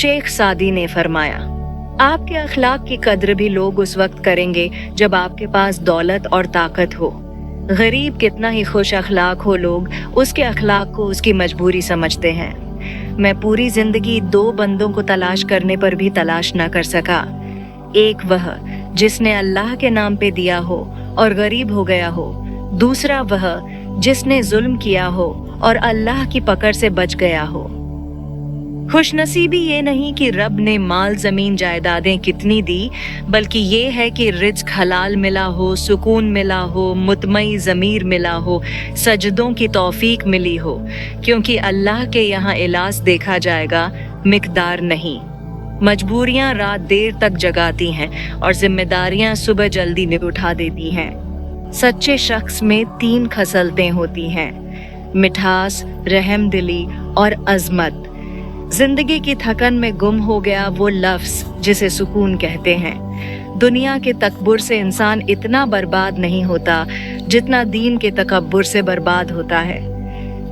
शेख सादी ने फरमाया, आपके अखलाक की कद्र भी लोग उस वक्त करेंगे जब आपके पास दौलत और ताकत हो। गरीब कितना ही खुश अखलाक हो, लोग उसके अखलाक को उसकी मजबूरी समझते हैं। मैं पूरी जिंदगी 2 बंदों को तलाश करने पर भी तलाश न कर सका। एक वह जिसने अल्लाह के नाम पे दिया हो और गरीब हो गया हो, दूसरा वह जिसने जुल्म किया हो और अल्लाह की पकड़ से बच गया हो। खुशनसीबी ये नहीं कि रब ने माल जमीन जायदादें कितनी दी, बल्कि ये है कि रिज्क हलाल मिला हो, सुकून मिला हो, मुतमई ज़मीर मिला हो, सजदों की तौफीक मिली हो, क्योंकि अल्लाह के यहाँ इलाज देखा जाएगा, मिकदार नहीं। मजबूरियां रात देर तक जगाती हैं और जिम्मेदारियां सुबह जल्दी उठा देती हैं। सच्चे शख्स में 3 खसलतें होती हैं, मिठास, रहमदिली और अजमत। जिंदगी की थकन में गुम हो गया वो लफ्ज जिसे सुकून कहते हैं। दुनिया के तकब्बुर से इंसान इतना बर्बाद नहीं होता जितना दीन के तकब्बुर से बर्बाद होता है।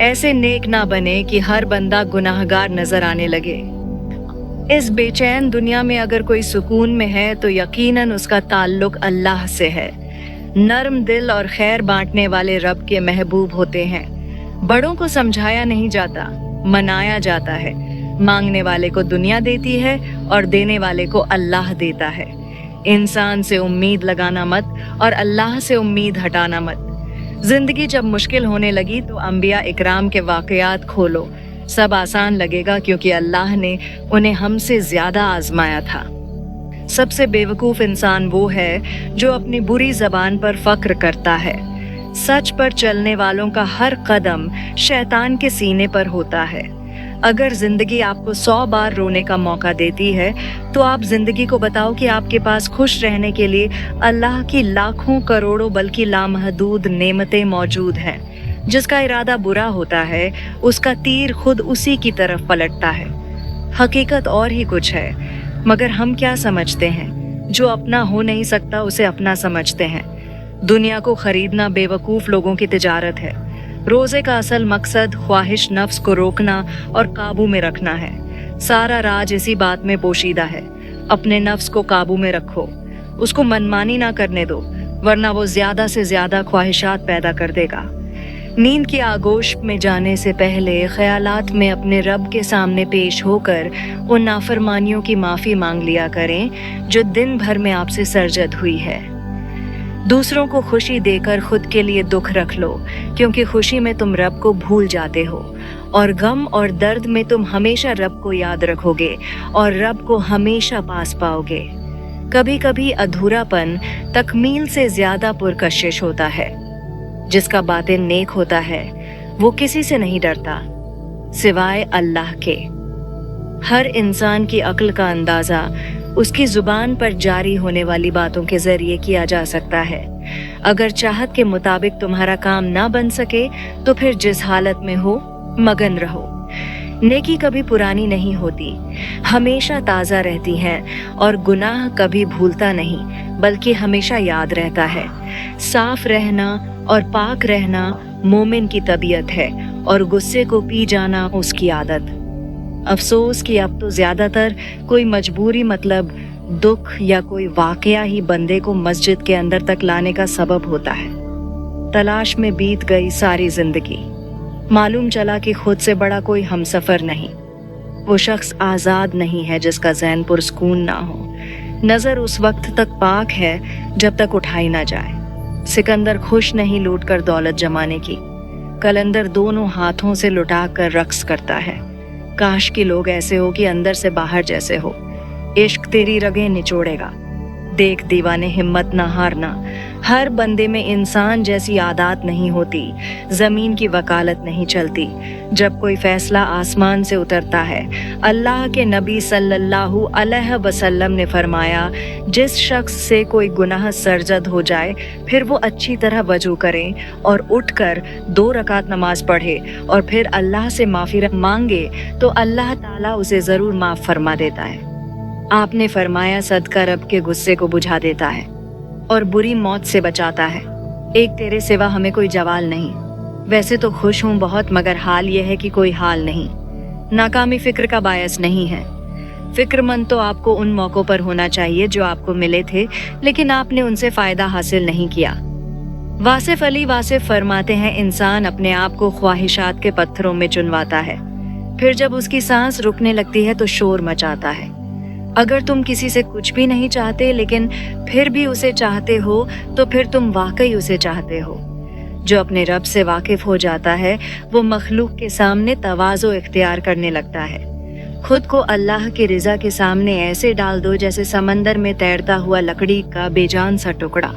ऐसे नेक ना बने कि हर बंदा गुनाहगार नजर आने लगे। इस बेचैन दुनिया में अगर कोई सुकून में है तो यकीनन उसका ताल्लुक अल्लाह से है। नर्म दिल और खैर बांटने वाले रब के महबूब होते हैं। बड़ों को समझाया नहीं जाता, मनाया जाता है। मांगने वाले को दुनिया देती है और देने वाले को अल्लाह देता है। इंसान से उम्मीद लगाना मत और अल्लाह से उम्मीद हटाना मत। जिंदगी जब मुश्किल होने लगी तो अंबिया इकराम के वाकयात खोलो, सब आसान लगेगा, क्योंकि अल्लाह ने उन्हें हमसे ज्यादा आजमाया था। सबसे बेवकूफ इंसान वो है जो अपनी बुरी जबान पर फक्र करता है। सच पर चलने वालों का हर कदम शैतान के सीने पर होता है। अगर जिंदगी आपको 100 बार रोने का मौका देती है तो आप जिंदगी को बताओ कि आपके पास खुश रहने के लिए अल्लाह की लाखों करोड़ों बल्कि लामहदूद नेमतें मौजूद हैं। जिसका इरादा बुरा होता है उसका तीर खुद उसी की तरफ पलटता है। हकीकत और ही कुछ है, मगर हम क्या समझते हैं? जो अपना हो नहीं सकता उसे अपना समझते हैं। दुनिया को खरीदना बेवकूफ लोगों की तिजारत है। रोजे का असल मकसद ख्वाहिश नफ्स को रोकना और काबू में रखना है। सारा राज इसी बात में पोशीदा है। अपने नफ्स को काबू में रखो, उसको मनमानी ना करने दो, वरना वो ज्यादा से ज्यादा ख्वाहिशात पैदा कर देगा। नींद की आगोश में जाने से पहले ख्यालात में अपने रब के सामने पेश होकर उन नाफरमानियों की माफी मांग लिया करें जो दिन भर में आपसे सरजद हुई है। दूसरों को खुशी देकर खुद के लिए दुख रख लो, क्योंकि खुशी में तुम रब को भूल जाते हो और गम और दर्द में तुम हमेशा रब को याद रखोगे और रब को हमेशा पास पाओगे। कभी कभी अधूरापन तकमील से ज्यादा पुरकशिश होता है। जिसका बातिन नेक होता है वो किसी से नहीं डरता सिवाय अल्लाह के। हर इंसान की अक्ल का अंदाजा उसकी जुबान पर जारी होने वाली बातों के जरिए किया जा सकता है। अगर चाहत के मुताबिक तुम्हारा काम ना बन सके तो फिर जिस हालत में हो मगन रहो। नेकी कभी पुरानी नहीं होती, हमेशा ताज़ा रहती है, और गुनाह कभी भूलता नहीं बल्कि हमेशा याद रहता है। साफ रहना और पाक रहना मोमिन की तबीयत है और गुस्से को पी जाना उसकी आदत। अफसोस कि अब तो ज्यादातर कोई मजबूरी मतलब दुख या कोई वाकया ही बंदे को मस्जिद के अंदर तक लाने का सबब होता है। तलाश में बीत गई सारी जिंदगी, मालूम चला कि खुद से बड़ा कोई हमसफर नहीं। वो शख्स आजाद नहीं है जिसका ज़हन पुरस्कून ना हो। नजर उस वक्त तक पाक है जब तक उठाई ना जाए। सिकंदर खुश नहीं लूट कर दौलत जमाने की, कलंदर दोनों हाथों से लुटा कर रक्स करता है। काश कि लोग ऐसे हो कि अंदर से बाहर जैसे हो। इश्क तेरी रगें निचोड़ेगा, देख दीवाने हिम्मत ना हारना। हर बंदे में इंसान जैसी आदत नहीं होती, जमीन की वकालत नहीं चलती। जब कोई फैसला आसमान से उतरता है, अल्लाह के नबी सल्लल्लाहु अलैहि वसल्लम ने फरमाया, जिस शख्स से कोई गुनाह सरजद हो जाए फिर वो अच्छी तरह वजू करे और उठकर 2 रकात नमाज पढ़े और फिर अल्लाह से माफी मांगे तो अल्लाह ताला उसे जरूर माफ फरमा देता है। आपने फरमाया सदका रब के गुस्से को बुझा देता है और बुरी मौत से बचाता है। एक तेरे सिवा हमें कोई जवाल नहीं। वैसे तो खुश हूँ बहुत, मगर हाल यह है कि कोई हाल नहीं। नाकामी फिक्र का बायस नहीं है। फिक्रमंद तो आपको उन मौक़ों पर होना चाहिए जो आपको मिले थे, लेकिन आपने उनसे फ़ायदा हासिल नहीं किया। वासिफ अली वासिफ फरमाते हैं, इंसान अपने आप को ख्वाहिशात के पत्थरों में चुनवाता है, फिर जब उसकी सांस रुकने लगती है तो शोर मचाता है। अगर तुम किसी से कुछ भी नहीं चाहते लेकिन फिर भी उसे चाहते हो, तो फिर तुम वाकई उसे चाहते हो। जो अपने रब से वाकिफ हो जाता है वो मखलूक के सामने तवाज़ो इख्तियार करने लगता है। खुद को अल्लाह की रज़ा के सामने ऐसे डाल दो जैसे समंदर में तैरता हुआ लकड़ी का बेजान सा टुकड़ा।